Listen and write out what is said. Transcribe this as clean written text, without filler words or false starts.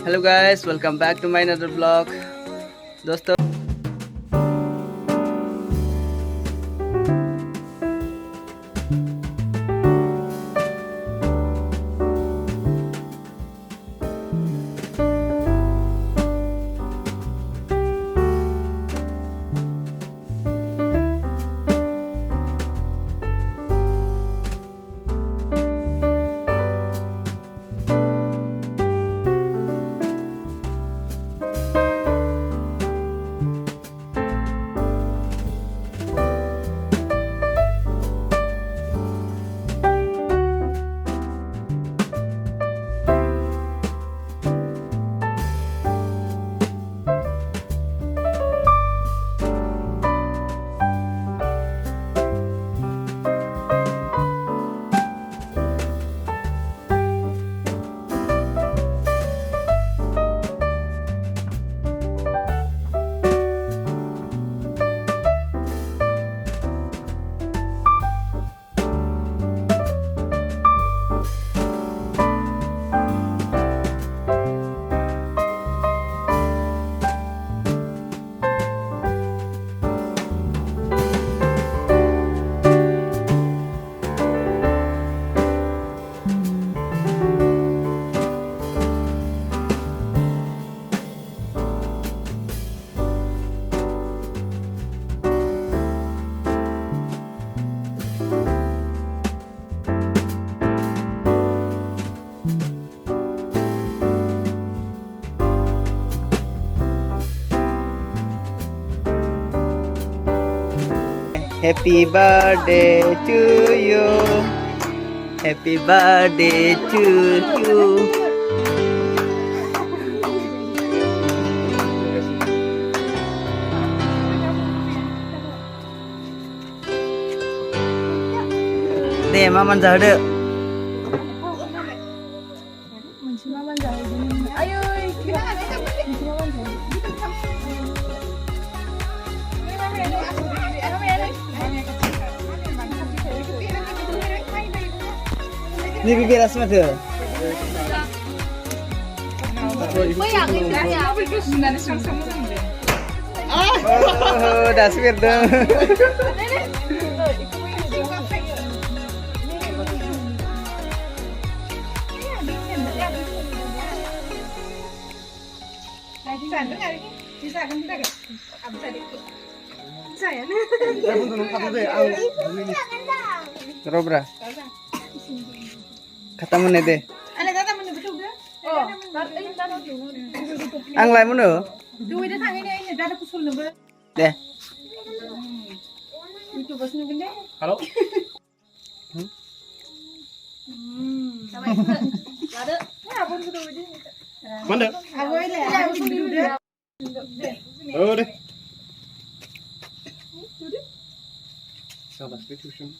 Hello guys, welcome back to my another vlog. दोस्तों Happy birthday to you. Happy birthday to you. Nih, Maman Zahde. Ayo, kita Ini bibir Asma tuh. Oh, dasmir dong. Terobra. Kata mana deh? Ang lain mana? Deh. Halo. Mana? Oh deh. Sabar, tuition.